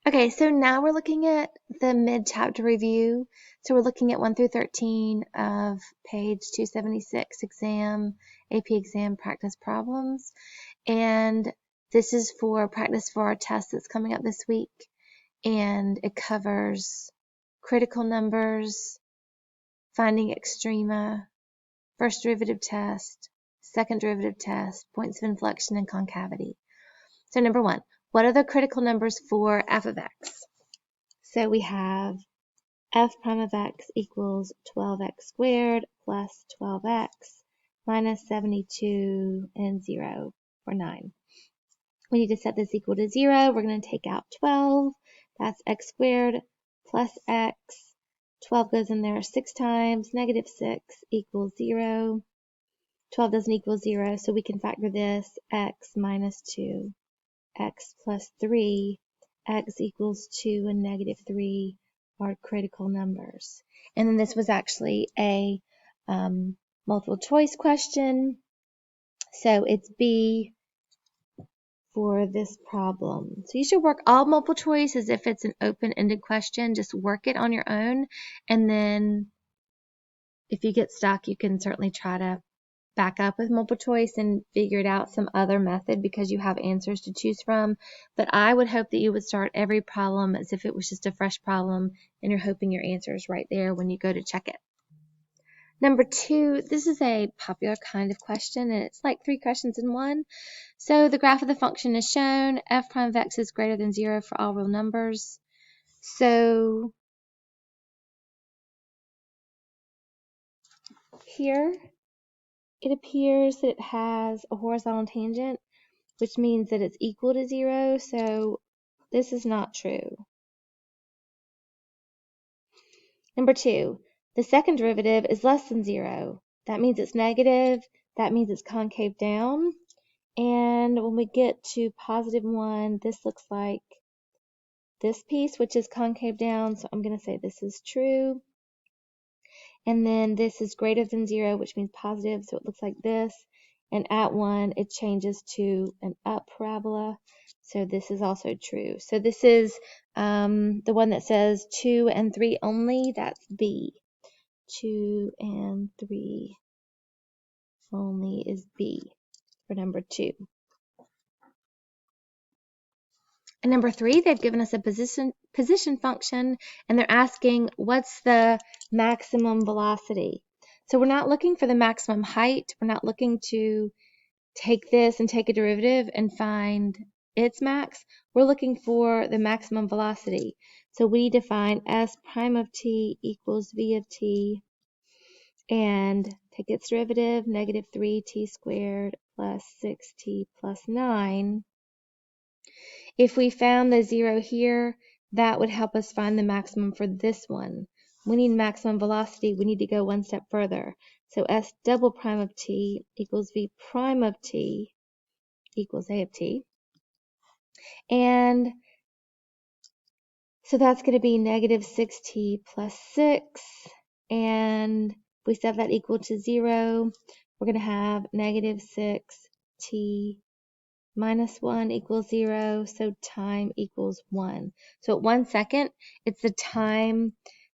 Okay, so now we're looking at the mid-chapter review. So we're looking at 1 through 13 of page 276 AP exam practice problems. And this is for practice for our test that's coming up this week. And it covers critical numbers, finding extrema, first derivative test, second derivative test, points of inflection, and concavity. So number 1, what are the critical numbers for f of x? So we have f prime of x equals 12x squared plus 12x minus 72 and 0, or 9. We need to set this equal to 0. We're going to take out 12. That's x squared plus x. 12 goes in there 6 times. Negative 6 equals 0. 12 doesn't equal 0, so we can factor this. X minus 2. X plus 3. X equals 2 and negative 3 are critical numbers. And then this was actually a multiple choice question. So it's B for this problem. So you should work all multiple choice as if it's an open-ended question. Just work it on your own. And then if you get stuck, you can certainly try to back up with multiple choice and figure it out some other method because you have answers to choose from. But I would hope that you would start every problem as if it was just a fresh problem and you're hoping your answer is right there when you go to check it. Number 2, this is a popular kind of question and it's like 3 questions in one. So the graph of the function is shown. F prime of x is greater than 0 for all real numbers. So here it appears that it has a horizontal tangent, which means that it's equal to 0. So this is not true. Number 2, the second derivative is less than 0. That means it's negative. That means it's concave down. And when we get to positive 1, this looks like this piece, which is concave down. So I'm going to say this is true. And then this is greater than 0, which means positive. So it looks like this. And at 1, it changes to an up parabola. So this is also true. So this is the one that says 2 and 3 only. That's B. 2 and 3 only is B for number 2. And number 3, they've given us a position function, and they're asking what's the maximum velocity. So we're not looking for the maximum height. We're not looking to take this and take a derivative and find its max. We're looking for the maximum velocity. So we define s prime of t equals v of t, and take its derivative, negative 3t squared plus 6t plus 9. If we found the 0 here, that would help us find the maximum for this one. We need maximum velocity. We need to go one step further. So s double prime of t equals v prime of t equals a of t. And so that's going to be negative 6t plus 6. And if we set that equal to 0, we're going to have negative 6t minus 1 equals 0, so time equals 1. So at 1 second, it's the time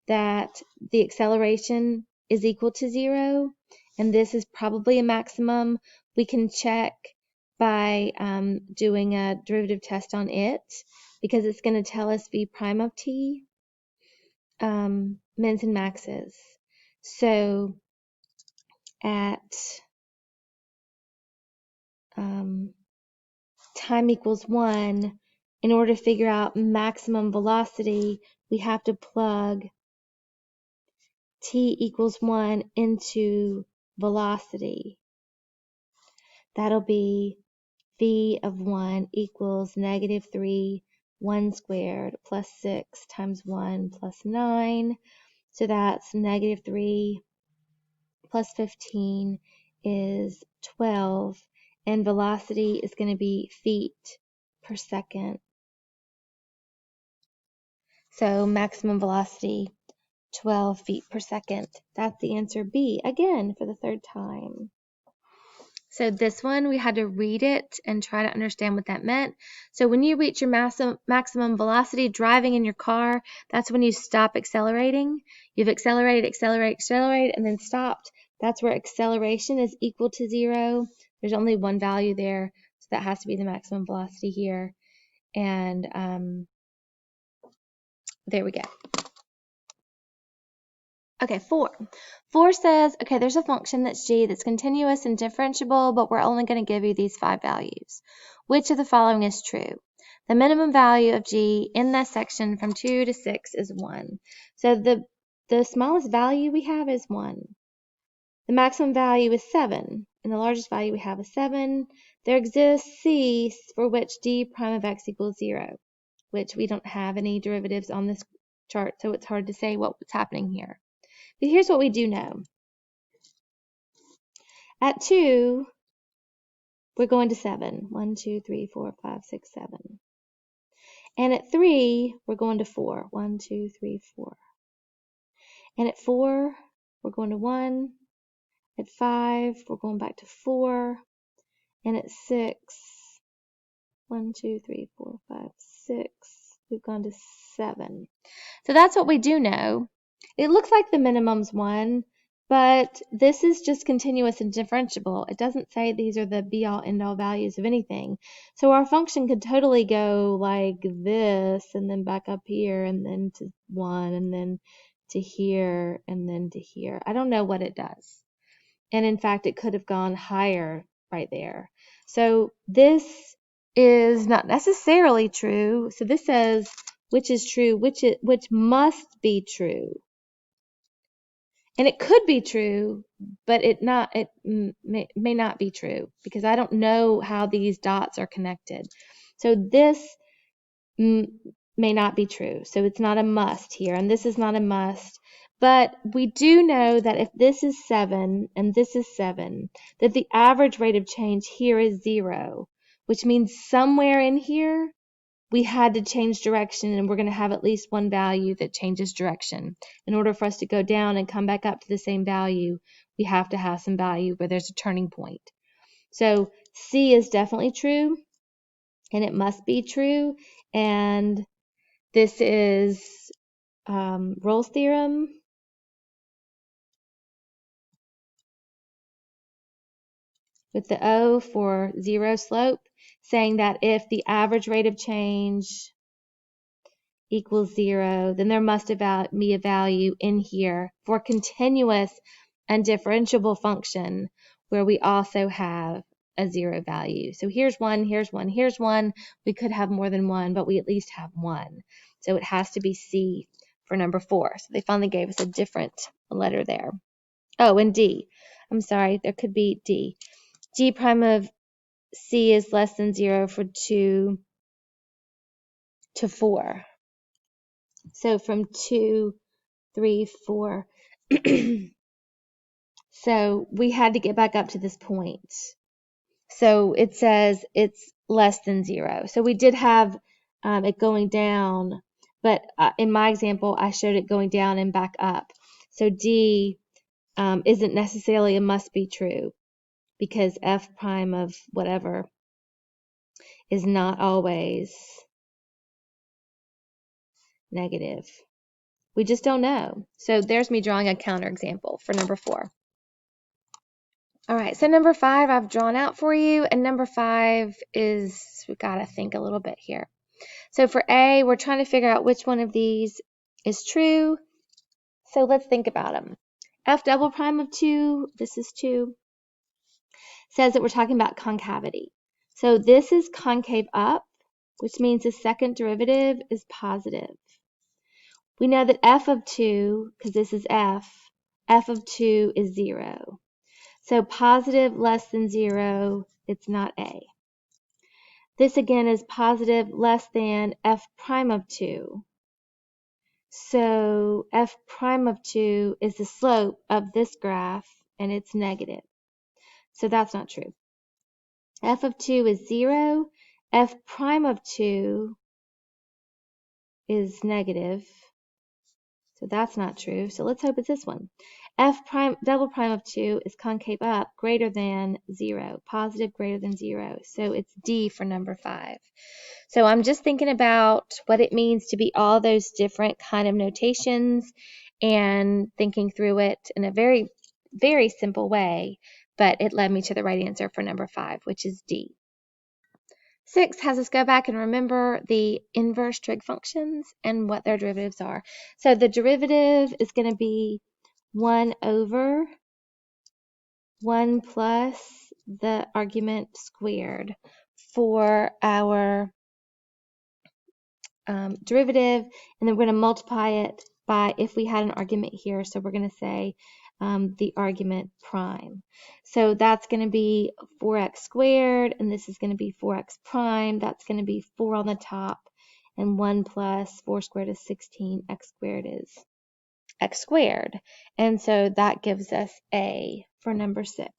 that the acceleration is equal to 0, and this is probably a maximum. We can check by doing a derivative test on it, because it's going to tell us v prime of t, mins and maxes. So at time equals 1, in order to figure out maximum velocity, we have to plug t equals 1 into velocity. That'll be v of 1 equals negative 3, 1 squared plus 6 times 1 plus 9. So that's negative 3 plus 15 is 12. And velocity is going to be feet per second. So maximum velocity, 12 feet per second. That's the answer B, again, for the third time. So this one, we had to read it and try to understand what that meant. So when you reach your maximum velocity driving in your car, that's when you stop accelerating. You've accelerated, and then stopped. That's where acceleration is equal to 0. There's only one value there, so that has to be the maximum velocity here. And there we go. Okay, 4. 4 says, okay, there's a function that's g that's continuous and differentiable, but we're only going to give you these 5 values. Which of the following is true? The minimum value of g in this section from 2 to 6 is 1. So the smallest value we have is 1. The maximum value is 7, and the largest value we have is 7. There exists c for which d prime of x equals 0, which we don't have any derivatives on this chart, so it's hard to say what's happening here. But here's what we do know. At 2, we're going to 7. 1, 2, 3, 4, 5, 6, 7. And at 3, we're going to 4. 1, 2, 3, 4. And at 4, we're going to 1. At 5, we're going back to 4. And at 6, 1, 2, 3, 4, 5, 6, we've gone to 7. So that's what we do know. It looks like the minimum's 1, but this is just continuous and differentiable. It doesn't say these are the be-all, end-all values of anything. So our function could totally go like this, and then back up here, and then to 1, and then to here, and then to here. I don't know what it does. And in fact, it could have gone higher right there. So this is not necessarily true. So this says which is true, which must be true. And it could be true, but it may not be true, because I don't know how these dots are connected. So this may not be true. So it's not a must here, and this is not a must. But we do know that if this is 7 and this is 7, that the average rate of change here is 0, which means somewhere in here we had to change direction, and we're going to have at least one value that changes direction. In order for us to go down and come back up to the same value, we have to have some value where there's a turning point. So C is definitely true, and it must be true. And this is Rolle's theorem. With the O for 0 slope, saying that if the average rate of change equals 0, then there must be a value in here for continuous and differentiable function where we also have a 0 value. So here's 1, here's 1, here's 1. We could have more than 1, but we at least have 1. So it has to be C for number 4. So they finally gave us a different letter there. Oh, and D. I'm sorry, there could be D. G prime of C is less than 0 for 2 to 4. So from 2, 3, 4. So we had to get back up to this point. So it says it's less than 0. So we did have it going down, but in my example, I showed it going down and back up. So D isn't necessarily a must be true, because F prime of whatever is not always negative. We just don't know. So there's me drawing a counterexample for number 4. All right, so number 5 I've drawn out for you, and number 5 is, we got to think a little bit here. So for A, we're trying to figure out which one of these is true. So let's think about them. F double prime of 2, this is 2, says that we're talking about concavity. So this is concave up, which means the second derivative is positive. We know that f of 2, because this is f of 2 is 0. So positive less than 0, it's not A. This again is positive less than f prime of 2. So f prime of 2 is the slope of this graph, and it's negative. So that's not true. F of 2 is 0. F prime of 2 is negative. So that's not true. So let's hope it's this one. F prime double prime of 2 is concave up greater than 0, positive greater than 0. So it's D for number 5. So I'm just thinking about what it means to be all those different kind of notations and thinking through it in a very, very simple way, but it led me to the right answer for number 5, which is D. 6 has us go back and remember the inverse trig functions and what their derivatives are. So the derivative is going to be 1 over 1 plus the argument squared for our derivative, and then we're going to multiply it by if we had an argument here. So we're going to say the argument prime. So that's going to be 4x squared, and this is going to be 4x prime. That's going to be 4 on the top, and 1 plus 4 squared is 16. X squared is x squared. And so that gives us A for number 6.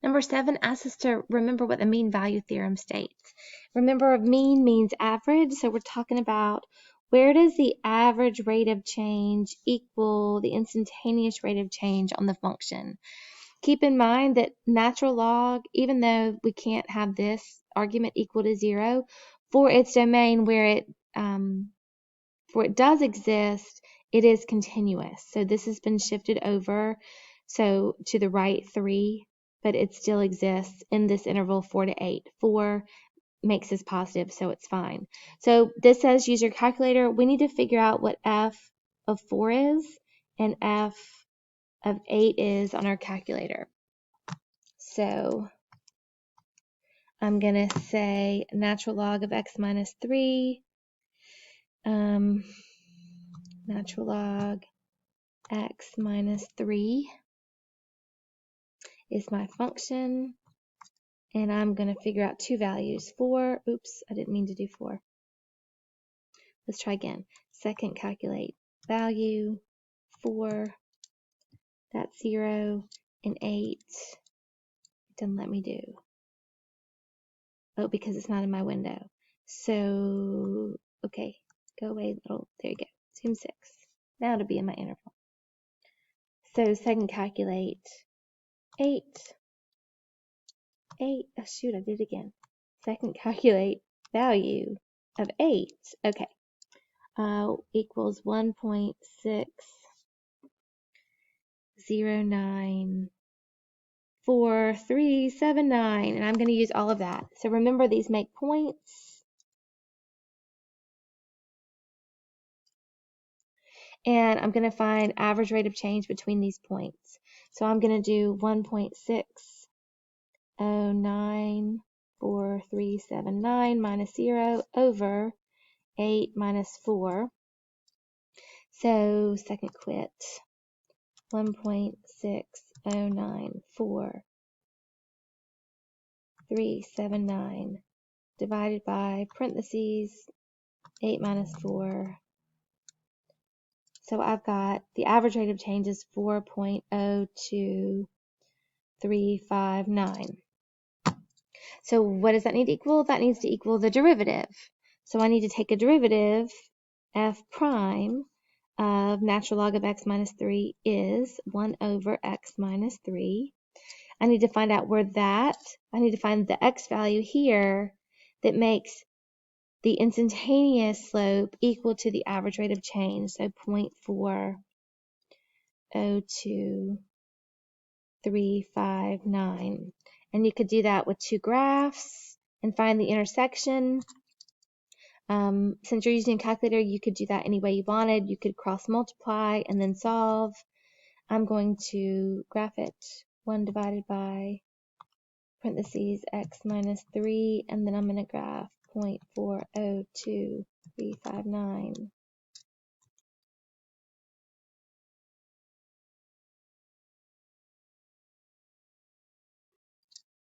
Number 7 asks us to remember what the mean value theorem states. Remember, mean means average, so we're talking about where does the average rate of change equal the instantaneous rate of change on the function. Keep in mind that natural log, even though we can't have this argument equal to 0, for its domain where it does exist, it is continuous. So this has been shifted over, so to the right 3, but it still exists in this interval 4 to 8. 4 makes this positive, so it's fine. So this says use your calculator. We need to figure out what f of 4 is and f of 8 is on our calculator. So I'm going to say natural log of x minus 3, natural log x minus 3 is my function, and I'm going to figure out two values. 4, oops, I didn't mean to do 4. Let's try again. Second, calculate value, 4, that's 0, and 8, it doesn't let me do. Oh, because it's not in my window. So, okay, go away, little, there you go, zoom 6. Now it'll be in my interval. So second, calculate 8, oh shoot, I did it again. Second, calculate value of 8, okay, equals 1.6094379, and I'm going to use all of that. So remember, these make points, and I'm going to find average rate of change between these points. So I'm going to do 1.6094379 minus 0 over 8 minus 4. So second quit, 1.6094379 divided by parentheses 8 minus 4. So I've got the average rate of change is 4.02359. So what does that need to equal? That needs to equal the derivative. So I need to take a derivative, f prime, of natural log of x minus 3 is 1 over x minus 3. I need to find out where I need to find the x value here that makes the instantaneous slope equal to the average rate of change, so 0.40239. And you could do that with two graphs and find the intersection. Since you're using a calculator, you could do that any way you wanted. You could cross multiply and then solve. I'm going to graph it 1 divided by parentheses x minus 3, and then I'm going to graph 0.402359.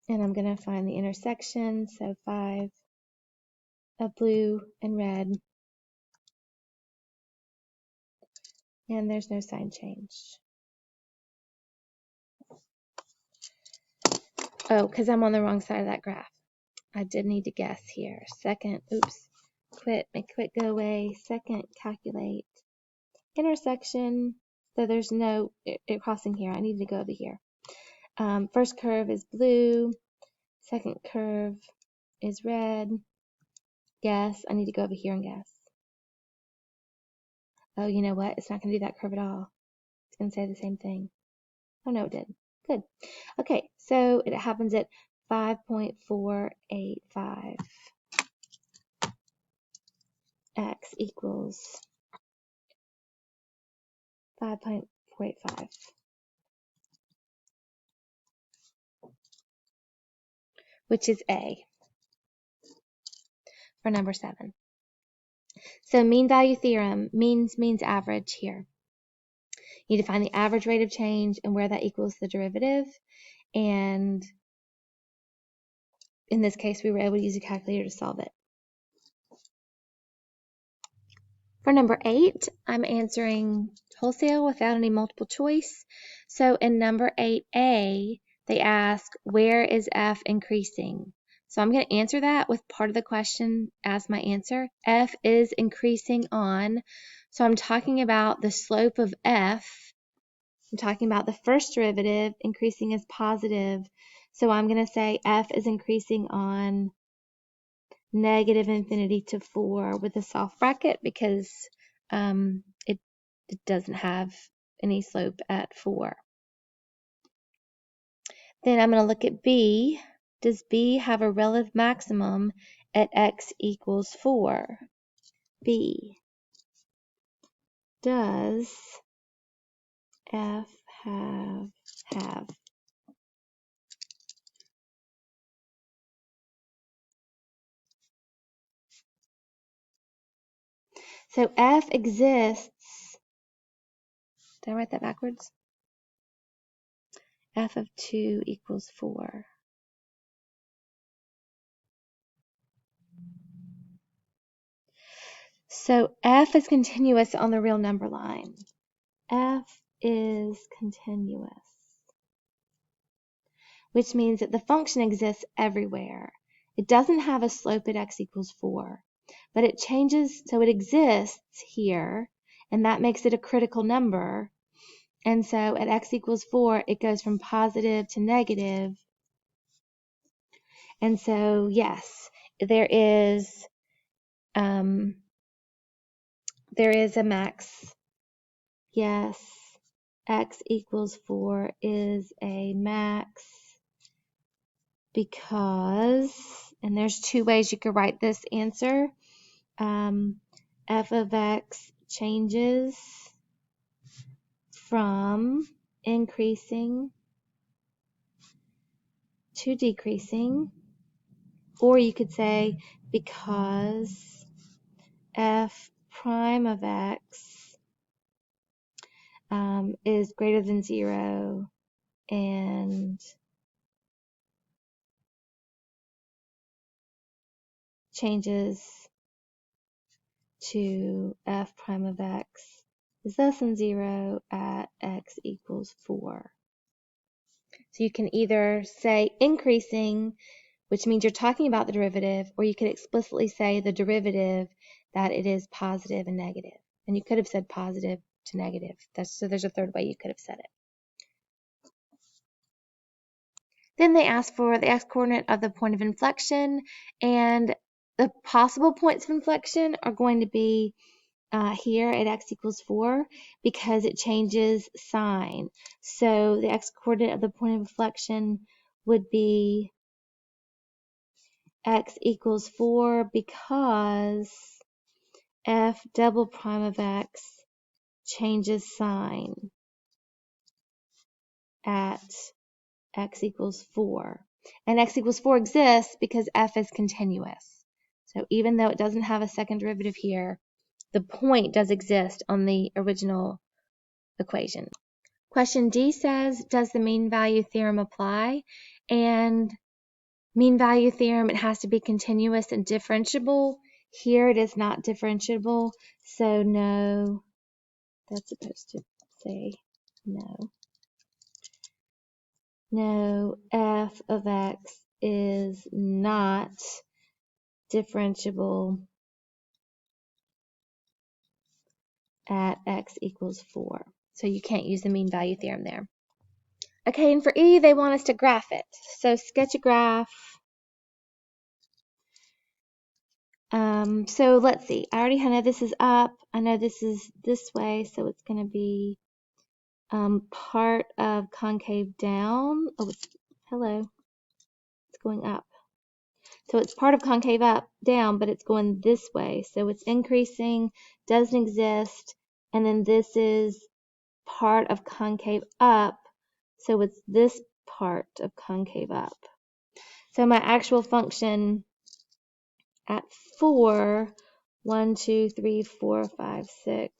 And I'm going to find the intersection, so 5 of blue and red. And there's no sign change. Oh, because I'm on the wrong side of that graph. I did need to guess here. Second, oops. make quit go away. Second, calculate. Intersection, so there's no crossing here. I need to go over here. First curve is blue. Second curve is red. Guess. I need to go over here and guess. Oh, you know what? It's not going to do that curve at all. It's going to say the same thing. Oh, no, it did. Good. Okay, so it happens at 5.485. X equals 5.485. Which is A for number 7. So mean value theorem means average here. You need to find the average rate of change and where that equals the derivative. And in this case, we were able to use a calculator to solve it. For number 8, I'm answering wholesale without any multiple choice. So in number 8A, they ask, where is f increasing? So I'm going to answer that with part of the question as my answer. F is increasing on, so I'm talking about the slope of f. I'm talking about the first derivative increasing as positive. So I'm going to say f is increasing on negative infinity to 4 with a soft bracket because it doesn't have any slope at 4. Then I'm going to look at B. Does B have a relative maximum at x equals 4? B. Does F have? So F exists. Did I write that backwards? F of 2 equals 4. So F is continuous on the real number line. F is continuous, which means that the function exists everywhere. It doesn't have a slope at x equals 4, but it changes, so it exists here, and that makes it a critical number. And so at x equals 4, it goes from positive to negative. And so, yes, there is a max. Yes, x equals 4 is a max because, and there's 2 ways you could write this answer. F of x changes from increasing to decreasing, or you could say because f prime of x is greater than 0 and changes to f prime of x is less than 0 at x equals 4. So you can either say increasing, which means you're talking about the derivative, or you could explicitly say the derivative that it is positive and negative. And you could have said positive to negative. So there's a third way you could have said it. Then they ask for the x-coordinate of the point of inflection, and the possible points of inflection are going to be here at x equals 4 because it changes sign. So the x-coordinate of the point of inflection would be x equals 4 because f double prime of x changes sign at x equals 4. And x equals 4 exists because f is continuous. So even though it doesn't have a second derivative here, the point does exist on the original equation. Question D says, does the mean value theorem apply? And mean value theorem, it has to be continuous and differentiable. Here it is not differentiable, so no. That's supposed to say no. No, f of x is not differentiable at x equals 4. So you can't use the mean value theorem there. Okay, and for E, they want us to graph it. So sketch a graph. So let's see. I already know this is up. I know this is this way, so it's going to be part of concave down. Oh, hello. It's going up. So it's part of concave up, down, but it's going this way. So it's increasing, doesn't exist, and then this is part of concave up. So it's this part of concave up. So my actual function at 4, 1, 2, 3, 4, 5, 6,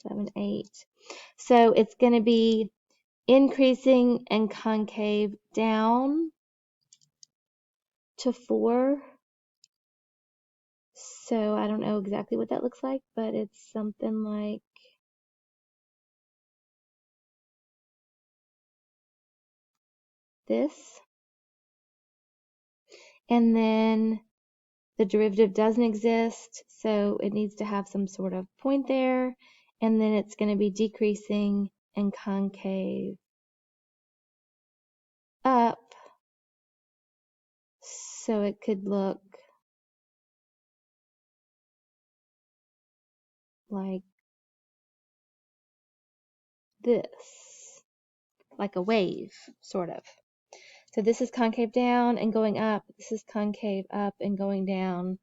7, 8. So it's going to be increasing and concave down to 4. So I don't know exactly what that looks like, but it's something like this. And then the derivative doesn't exist, so it needs to have some sort of point there. And then it's going to be decreasing and concave up. So it could look like this, like a wave, sort of. So this is concave down and going up. This is concave up and going down.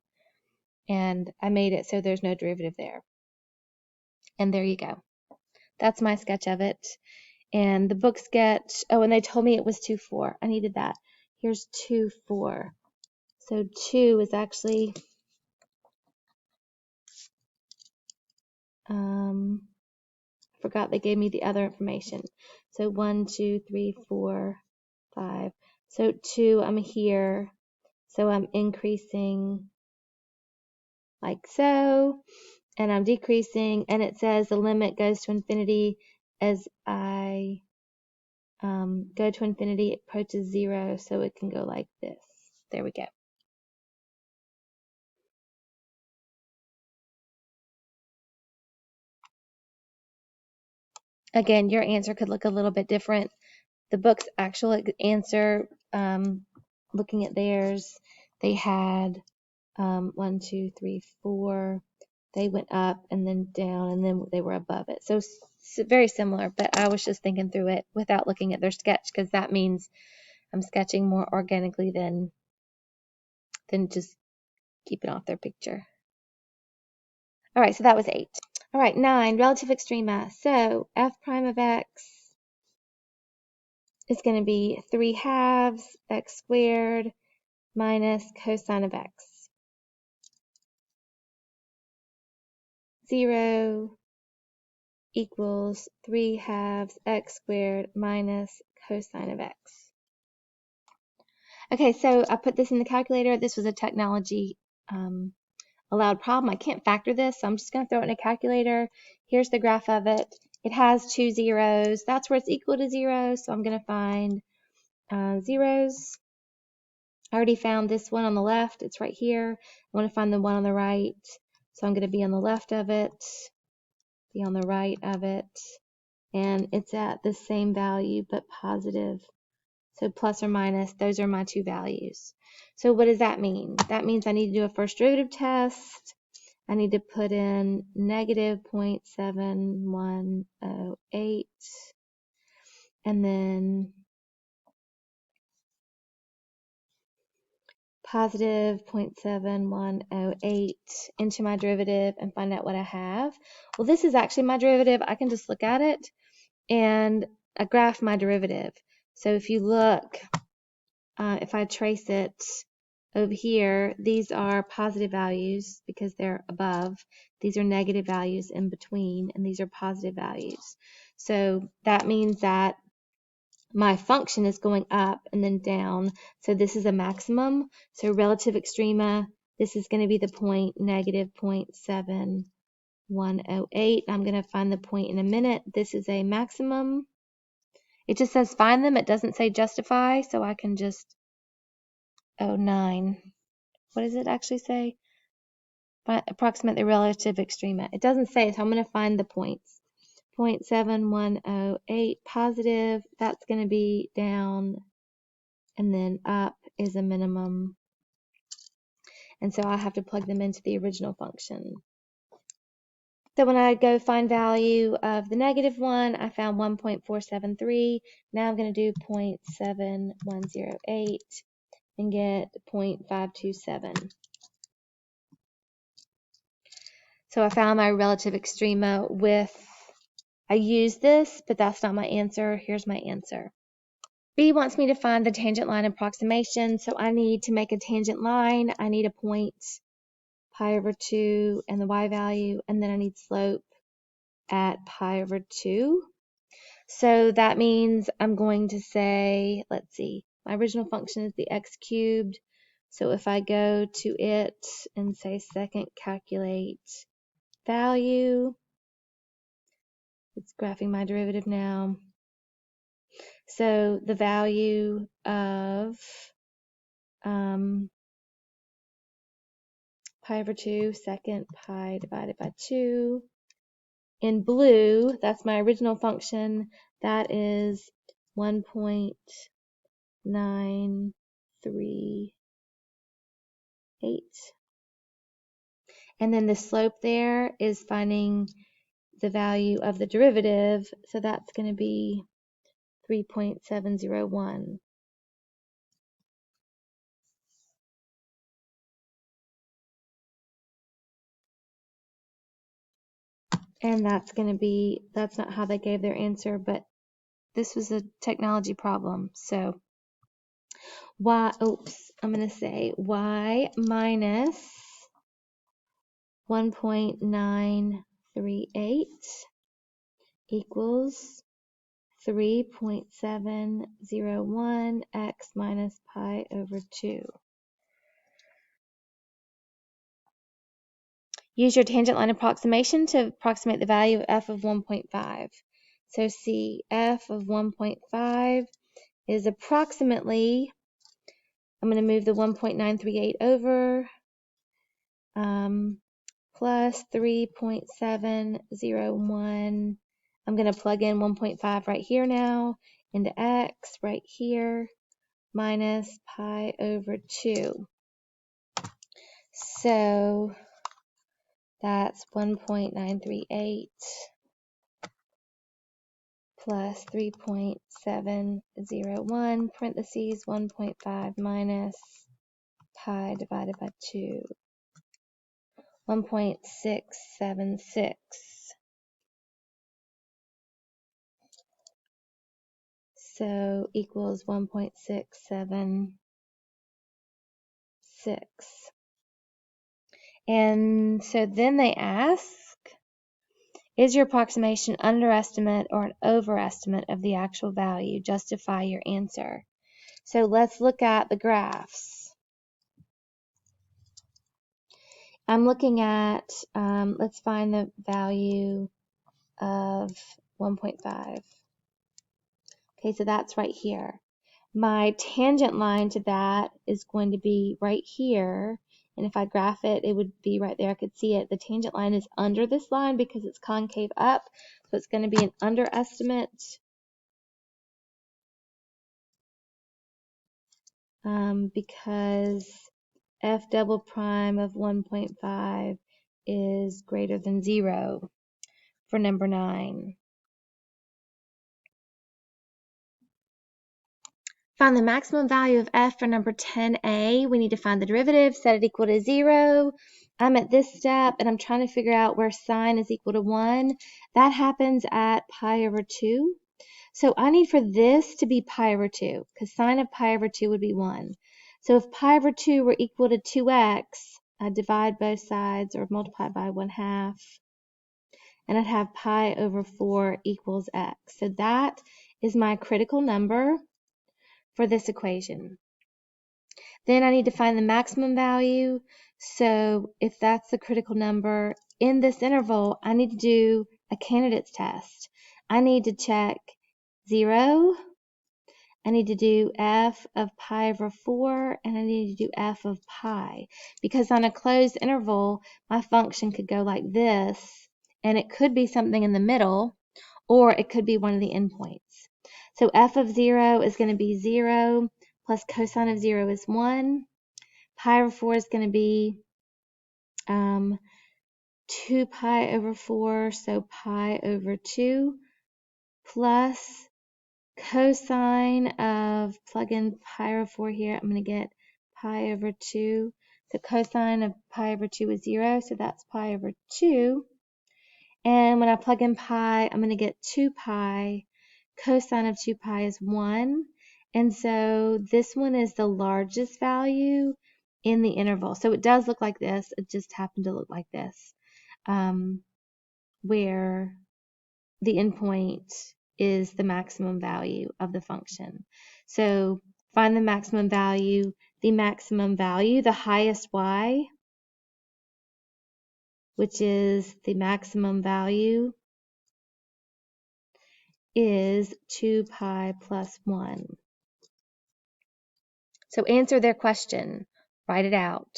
And I made it so there's no derivative there. And there you go. That's my sketch of it. And the book sketch, oh, and they told me it was 2, 4. I needed that. Here's 2, 4. So 2 is actually, forgot they gave me the other information. So 1, 2, 3, 4, 5. So 2, I'm here. So I'm increasing like so, and I'm decreasing, and it says the limit goes to infinity as I go to infinity, it approaches 0, so it can go like this. There we go. Again, your answer could look a little bit different. The book's actual answer, looking at theirs, they had 1, 2, 3, 4. They went up and then down, and then they were above it. So very similar, but I was just thinking through it without looking at their sketch, because that means I'm sketching more organically than just keeping off their picture. All right, so that was 8. All right, 9, relative extrema. So f prime of x is going to be 3/2 x squared minus cosine of x. 0 equals 3/2 x squared minus cosine of x. Okay, so I put this in the calculator. This was a technology allowed problem. I can't factor this, so I'm just going to throw it in a calculator. Here's the graph of it. It has 2 zeros. That's where it's equal to 0, so I'm going to find zeros. I already found this one on the left. It's right here. I want to find the one on the right, so I'm going to be on the left of it, be on the right of it, and it's at the same value but positive. So plus or minus, those are my two values. So what does that mean? That means I need to do a first derivative test. I need to put in negative 0.7108, and then positive 0.7108 into my derivative and find out what I have. Well, this is actually my derivative. I can just look at it and I graph my derivative. So if you look, if I trace it over here, these are positive values because they're above. These are negative values in between, and these are positive values. So that means that my function is going up and then down. So this is a maximum. So relative extrema, this is going to be the point, negative 0.7108. I'm going to find the point in a minute. This is a maximum. It just says find them. It doesn't say justify, so I can just, 9. What does it actually say? approximate the relative extrema. It doesn't say, so I'm going to find the points. 0.7108 positive, that's going to be down, and then up is a minimum. And so I have to plug them into the original function. So when I go find value of the negative one, I found 1.473. Now I'm going to do 0.7108 and get 0.527. So I found my relative extrema with, I used this, but that's not my answer. Here's my answer. B wants me to find the tangent line approximation. So I need to make a tangent line. I need a point pi over 2 and the y value, and then I need slope at pi over 2. So that means I'm going to say, let's see, my original function is the x cubed. So if I go to it and say second calculate value, it's graphing my derivative now. So the value of pi over 2, second pi divided by 2. In blue, that's my original function. That is 1.938. And then the slope there is finding the value of the derivative. So that's going to be 3.701. And that's going to be, that's not how they gave their answer, but this was a technology problem. So y, I'm going to say y minus 1.938 equals 3.701 x minus pi over 2. Use your tangent line approximation to approximate the value of f of 1.5. So see, f of 1.5 is approximately, I'm going to move the 1.938 over, plus 3.701. I'm going to plug in 1.5 right here now into x right here, minus pi over 2. So that's 1.938 plus 3.701 parentheses 1.5 minus pi divided by 2. 1.676. So equals 1.676. And so then they ask, is your approximation underestimate or an overestimate of the actual value? Justify your answer. So let's look at the graphs. I'm looking at, let's find the value of 1.5. Okay, so that's right here. My tangent line to that is going to be right here. And if I graph it, it would be right there. I could see it. The tangent line is under this line because it's concave up. So it's going to be an underestimate. Because f double prime of 1.5 is greater than 0 for number 9. Find the maximum value of f for number 10a. We need to find the derivative, set it equal to 0. I'm at this step and I'm trying to figure out where sine is equal to 1. That happens at pi over 2. So I need for this to be pi over 2 because sine of pi over 2 would be 1. So if pi over 2 were equal to 2x, I'd divide both sides or multiply by 1/2. And I'd have pi over 4 equals x. So that is my critical number for this equation. Then I need to find the maximum value. So if that's the critical number in this interval, I need to do a candidate's test. I need to check 0 I need to do f of pi over 4, and I need to do f of pi. Because on a closed interval, my function could go like this, and it could be something in the middle, or it could be one of the endpoints. So f of 0 is going to be 0, plus cosine of 0 is 1. Pi over 4 is going to be 2 pi over 4, so pi over 2, plus cosine of, plug in pi over 4 here, I'm going to get pi over 2. So cosine of pi over 2 is 0, so that's pi over 2. And when I plug in pi, I'm going to get 2 pi. Cosine of 2 pi is 1. And so this one is the largest value in the interval. So it does look like this. It just happened to look like this, where the endpoint is the maximum value of the function. So find the maximum value. The highest y, which is the maximum value, is 2 pi plus 1. So answer their question. Write it out.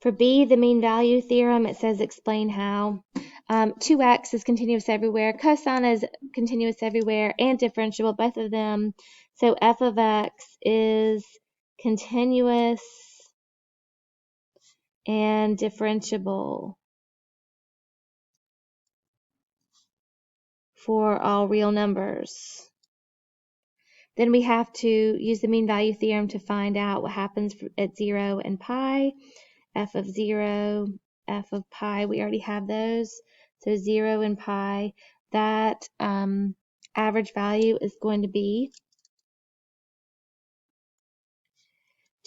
For B, the mean value theorem, it says explain how. 2x is continuous everywhere. Cosine is continuous everywhere and differentiable, both of them. So f of x is continuous and differentiable for all real numbers. Then we have to use the mean value theorem to find out what happens at 0 and pi. F of 0, f of pi, we already have those. So 0 and pi, that average value is going to be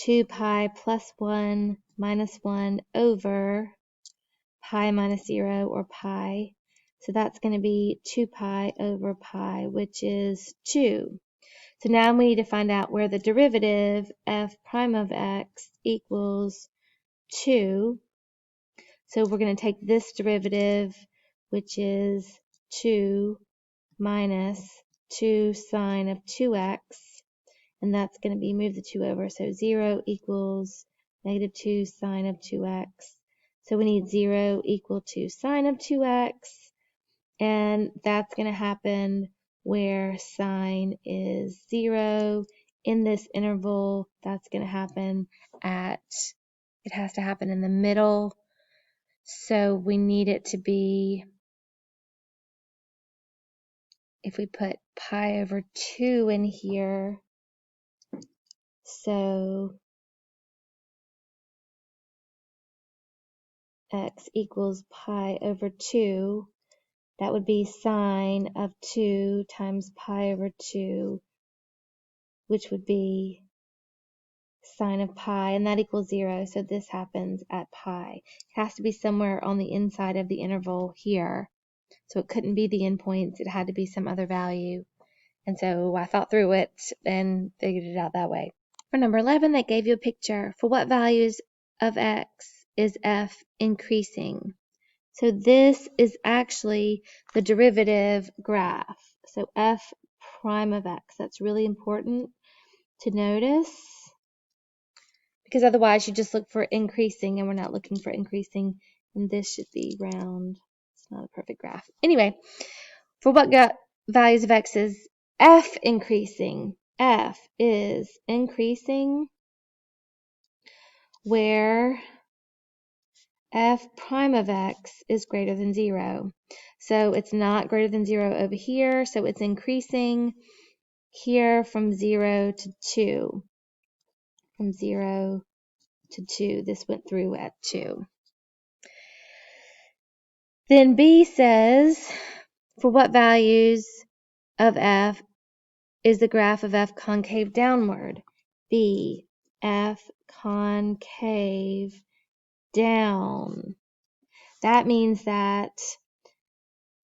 2 pi plus 1 minus 1 over pi minus 0, or pi. So that's going to be 2 pi over pi, which is 2. So now we need to find out where the derivative f prime of x equals 2. So we're going to take this derivative, which is 2 minus 2 sine of 2x, and that's going to be, move the 2 over, so 0 equals negative 2 sine of 2x. So we need 0 equal to sine of 2x, and that's going to happen where sine is 0 in this interval. That's going to happen at, it has to happen in the middle. So we need it to be, if we put pi over 2 in here, so x equals pi over 2, that would be sine of 2 times pi over 2, which would be sine of pi, and that equals 0, so this happens at pi. It has to be somewhere on the inside of the interval here, so it couldn't be the endpoints, it had to be some other value. And so I thought through it and figured it out that way. For number 11, they gave you a picture. For what values of x is f increasing? So this is actually the derivative graph. So f prime of x. That's really important to notice, because otherwise you just look for increasing, and we're not looking for increasing, and this should be round. It's not a perfect graph. Anyway, for what values of x is f increasing? F is increasing where f prime of x is greater than 0. So it's not greater than 0 over here, so it's increasing here from 0 to 2. From 0 to 2. This went through at 2. Then B says, for what values of f is the graph of f concave downward? B, f concave down. That means that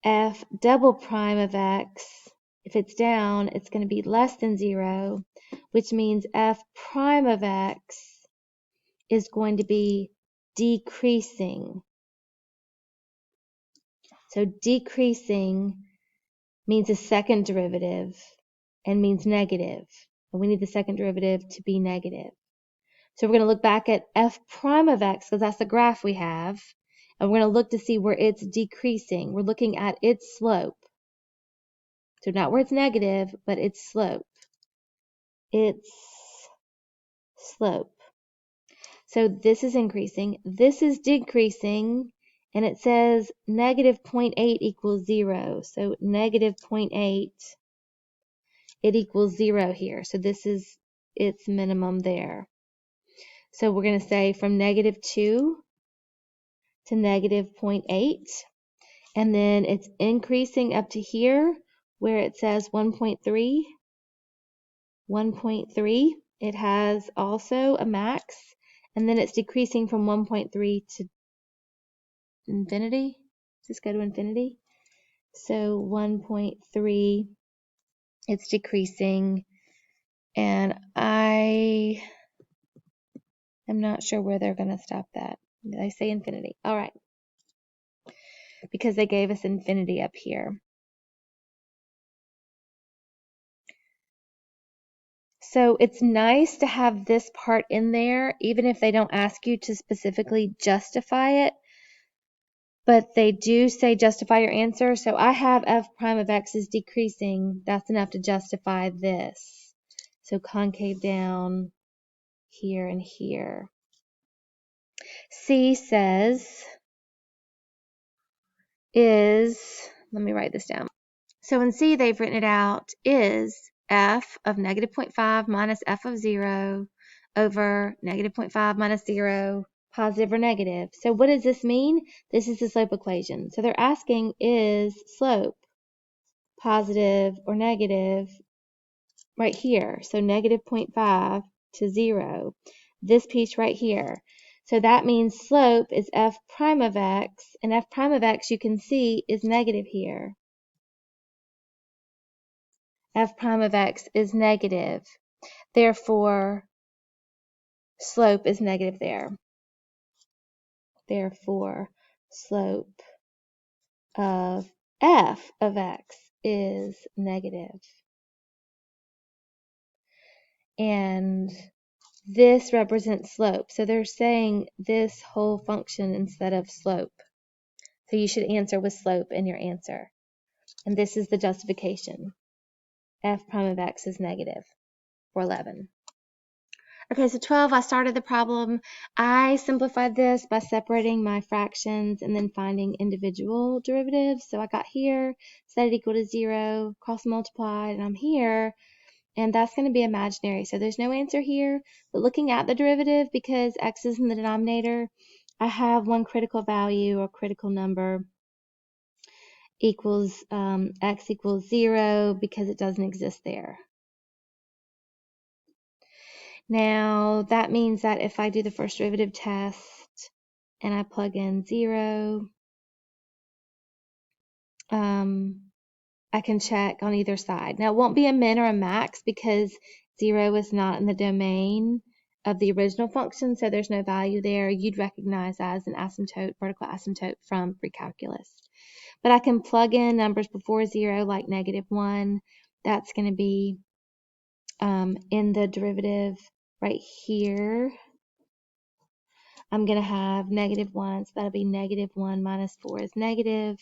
f double prime of x, if it's down, it's going to be less than 0, which means f prime of x is going to be decreasing. So decreasing means a second derivative. and means negative. And we need the second derivative to be negative. So we're going to look back at f prime of x, because that's the graph we have. And we're going to look to see where it's decreasing. We're looking at its slope. So not where it's negative, but its slope. Its slope. So this is increasing. This is decreasing. And it says negative 0.8 equals 0. So negative 0.8, it equals 0 here. So this is its minimum there. So we're going to say from negative 2 to negative 0.8. And then it's increasing up to here where it says 1.3. 1.3. It has also a max. And then it's decreasing from 1.3 to infinity. Just go to infinity. So 1.3, it's decreasing. And I am not sure where they're going to stop that. Did I say infinity? All right. Because they gave us infinity up here. So it's nice to have this part in there, even if they don't ask you to specifically justify it. But they do say justify your answer. So I have f prime of x is decreasing. That's enough to justify this. So concave down here and here. C says is, let me write this down. So in C, they've written it out, is f of negative 0.5 minus f of 0 over negative 0.5 minus 0, positive or negative. So what does this mean? This is the slope equation. So they're asking, is slope positive or negative right here? So negative 0.5 to 0. This piece right here. So that means slope is f prime of x, and f prime of x, you can see, is negative here. F prime of x is negative. Therefore, slope is negative there. Therefore, slope of f of x is negative. And this represents slope. So they're saying this whole function instead of slope. So you should answer with slope in your answer. And this is the justification. F prime of x is negative for 11. Okay, so 12, I started the problem. I simplified this by separating my fractions and then finding individual derivatives. So I got here, set it equal to 0, cross multiplied, and I'm here. And that's going to be imaginary. So there's no answer here. But looking at the derivative, because x is in the denominator, I have one critical value or critical number equals x equals 0 because it doesn't exist there. Now that means that if I do the first derivative test and I plug in 0, I can check on either side. Now it won't be a min or a max because 0 is not in the domain of the original function, so there's no value there. You'd recognize that as an asymptote, vertical asymptote from pre-calculus. But I can plug in numbers before 0 like -1. That's going to be in the derivative right here. I'm going to have -1, so that'll be -1 minus 4 is negative.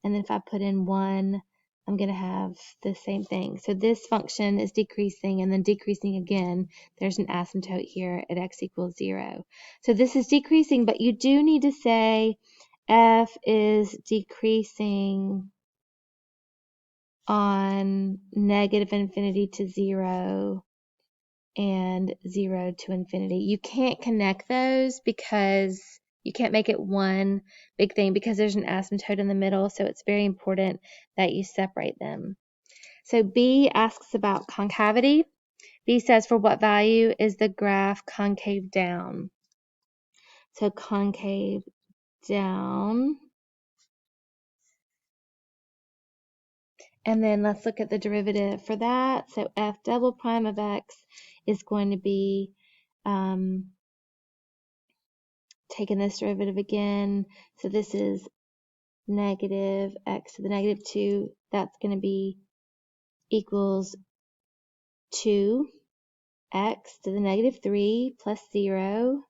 And then if I put in 1, I'm going to have the same thing. So this function is decreasing and then decreasing again. There's an asymptote here at x equals 0. So this is decreasing, but you do need to say f is decreasing on negative infinity to 0 and 0 to infinity. You can't connect those because you can't make it one big thing because there's an asymptote in the middle, so it's very important that you separate them. So B asks about concavity. B says for what value is the graph concave down? So concave down. And then let's look at the derivative for that. So f double prime of x is going to be taking this derivative again. So this is negative x to the -2. That's going to be equals 2 x to the negative 3 plus 0.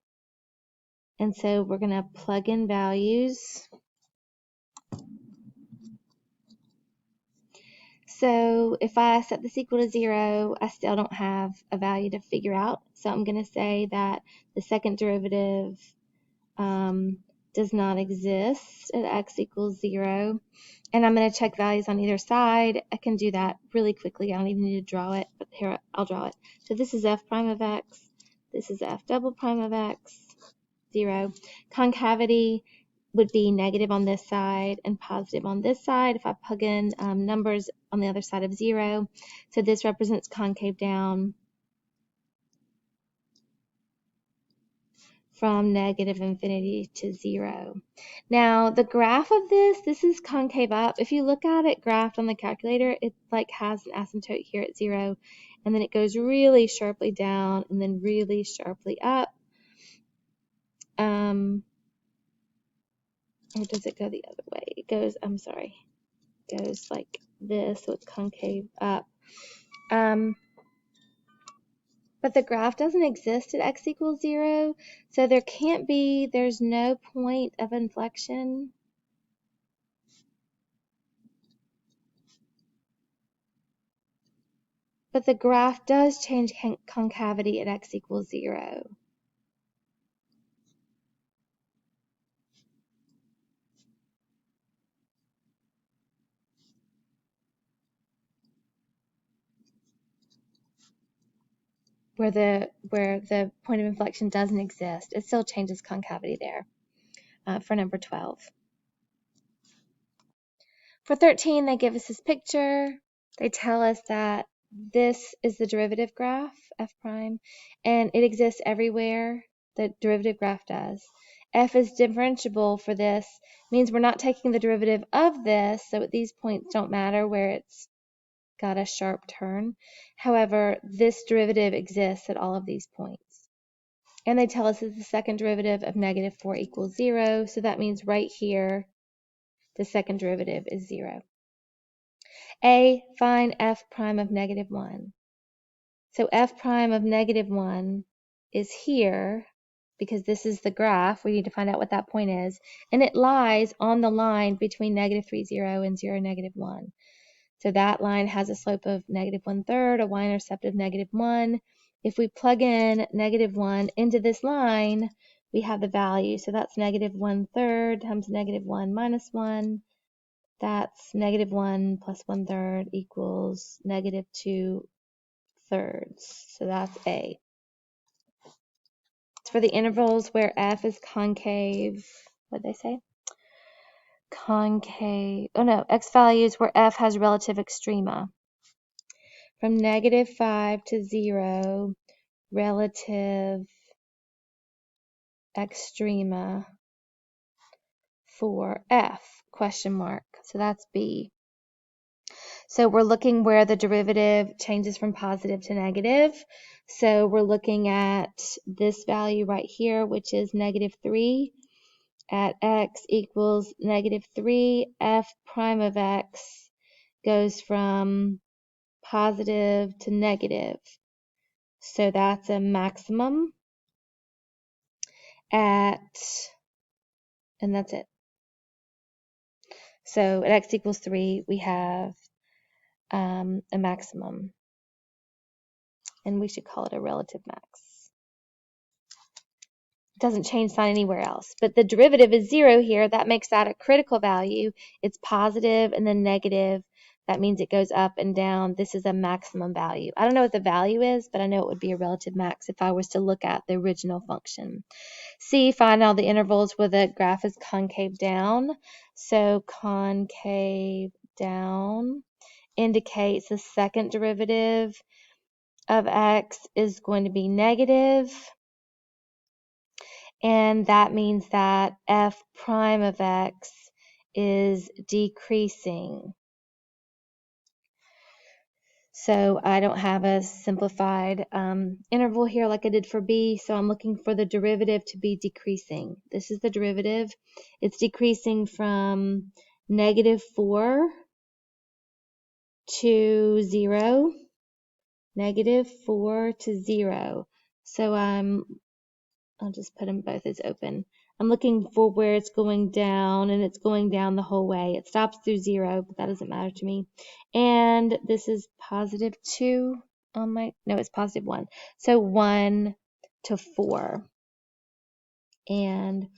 And so we're going to plug in values. So if I set this equal to 0, I still don't have a value to figure out. So I'm going to say that the second derivative does not exist at x equals 0. And I'm going to check values on either side. I can do that really quickly. I don't even need to draw it, but here I'll draw it. So this is f prime of x. This is f double prime of x, 0. Concavity would be negative on this side and positive on this side if I plug in numbers on the other side of 0. So this represents concave down from negative infinity to 0. Now the graph of this is concave up. If you look at it graphed on the calculator, it like has an asymptote here at 0, and then it goes really sharply down and then really sharply up. Or does it go the other way? It goes, I'm sorry, it goes like this, so it's concave up. But the graph doesn't exist at x equals 0, so there's no point of inflection. But the graph does change concavity at x equals 0. Where the point of inflection doesn't exist, it still changes concavity there for number 12. For 13, they give us this picture. They tell us that this is the derivative graph, f prime, and it exists everywhere. The derivative graph does. F is differentiable for this, means we're not taking the derivative of this, so these points don't matter where it's got a sharp turn. However, this derivative exists at all of these points. And they tell us that the second derivative of negative 4 equals 0, so that means right here, the second derivative is 0. A, find f prime of negative 1. So f prime of negative 1 is here, because this is the graph. We need to find out what that point is. And it lies on the line between negative 3, 0 and 0, negative 1. So that line has a slope of negative 1/3, a y-intercept of negative 1. If we plug in negative 1 into this line, we have the value. So that's negative 1/3 times negative 1 minus 1. That's negative 1 plus 1/3 equals negative 2/3. So that's A. For the intervals where f is concave, what did they say? Concave, oh no, x values where f has relative extrema. From negative 5 to 0, relative extrema for f, question mark. So that's B. So we're looking where the derivative changes from positive to negative. So we're looking at this value right here, which is negative 3 at x equals negative 3. F prime of x goes from positive to negative. So that's a maximum at, and that's it. So at x equals 3, we have a maximum, and we should call it a relative max. It doesn't change sign anywhere else, but the derivative is 0 here. That makes that a critical value. It's positive and then negative. That means it goes up and down. This is a maximum value. I don't know what the value is, but I know it would be a relative max if I was to look at the original function. C, find all the intervals where the graph is concave down. So concave down indicates the second derivative of x is going to be negative, and that means that f prime of x is decreasing. So I don't have a simplified interval here like I did for B, so I'm looking for the derivative to be decreasing. This is the derivative. It's decreasing from negative 4 to 0. -4 to 0. So I'll just put them both as open. I'm looking for where it's going down, and it's going down the whole way. It stops through 0, but that doesn't matter to me. And this is +2 on my, no, it's +1. So 1 to 4 and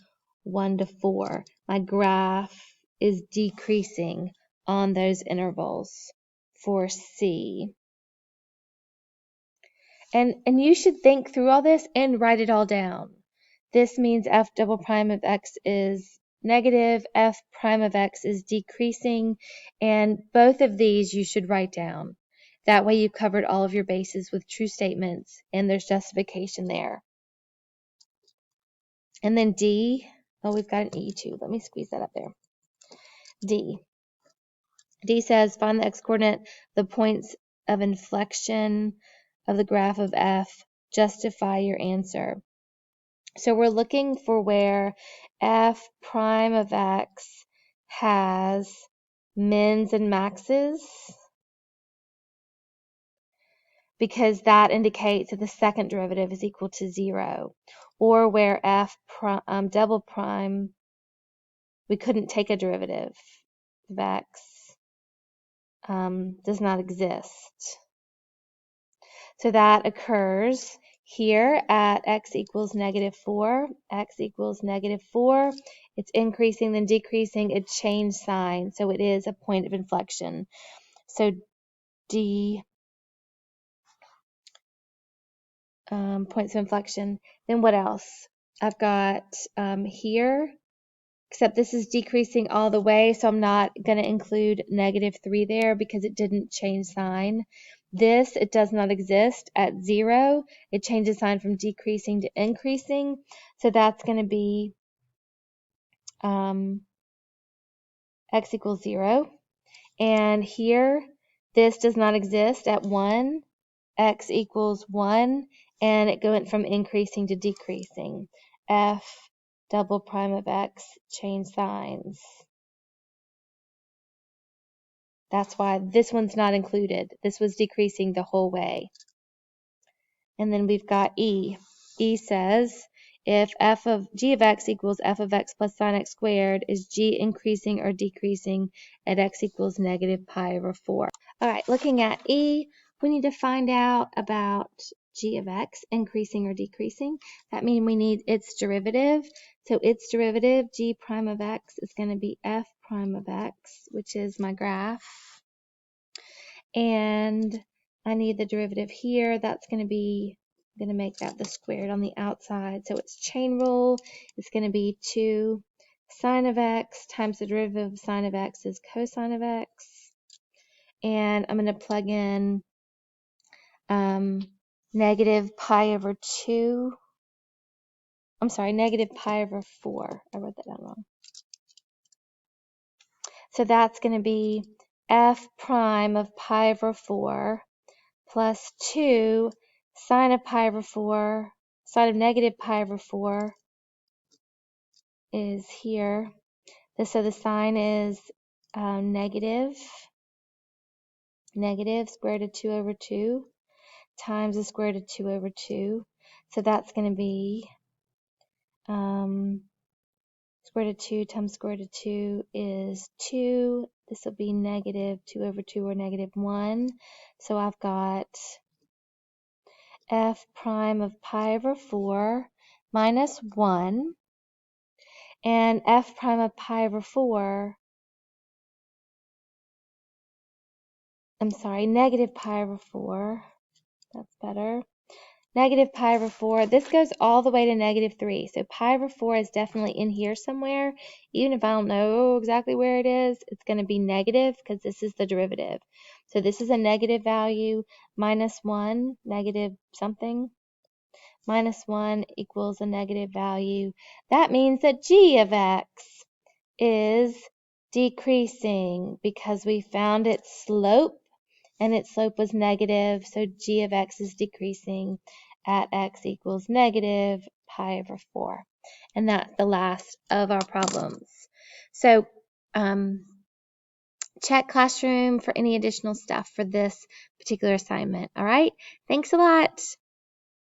1 to 4. My graph is decreasing on those intervals for C. And you should think through all this and write it all down. This means f double prime of x is negative, f prime of x is decreasing, and both of these you should write down. That way you covered all of your bases with true statements, and there's justification there. And then D, oh, we've got an E too. Let me squeeze that up there. D. D says find the x-coordinate, the points of inflection of the graph of f, justify your answer. So we're looking for where f prime of x has mins and maxes, because that indicates that the second derivative is equal to 0. Or where f double prime, we couldn't take a derivative of x, does not exist. So that occurs here at x equals -4, x equals -4. It's increasing, then decreasing, it changed sign, so it is a point of inflection. So D, points of inflection. Then what else? I've got here, except this is decreasing all the way, so I'm not going to include -3 there because it didn't change sign. This, it does not exist at 0. It changes sign from decreasing to increasing, so that's going to be x equals 0. And here, this does not exist at 1. X equals 1, and it went from increasing to decreasing. F double prime of x change signs. That's why this one's not included. This was decreasing the whole way. And then we've got E. E says if g of x equals f of x plus sine x squared, is g increasing or decreasing at x equals -pi/4. All right, looking at E, we need to find out about g of x increasing or decreasing. That means we need its derivative. So its derivative, g prime of x, is going to be f prime of x, which is my graph. And I need the derivative here. That's going to be, I'm going to make that the squared on the outside. So it's chain rule. It's going to be 2 sine of x times the derivative of sine of x is cosine of x. And I'm going to plug in -pi/2. I'm sorry, -pi/4. I wrote that down wrong. So that's going to be f prime of pi/4 plus 2 sine of pi/4, sine of -pi/4 is here. So the sign is negative square root of 2/2 times the square root of 2/2. So that's going to be square root of 2 times square root of 2 is 2. This will be -2/2 or -1. So I've got f prime of pi/4 minus 1. And f prime of pi/4, I'm sorry, -pi/4. That's better. -pi/4. This goes all the way to -3. So pi/4 is definitely in here somewhere. Even if I don't know exactly where it is, it's going to be negative because this is the derivative. So this is a negative value, -1, negative something, -1 equals a negative value. That means that g of x is decreasing because we found its slope, and its slope was negative, so g of x is decreasing at x equals -pi/4. And that's the last of our problems. So check Classroom for any additional stuff for this particular assignment. All right. Thanks a lot.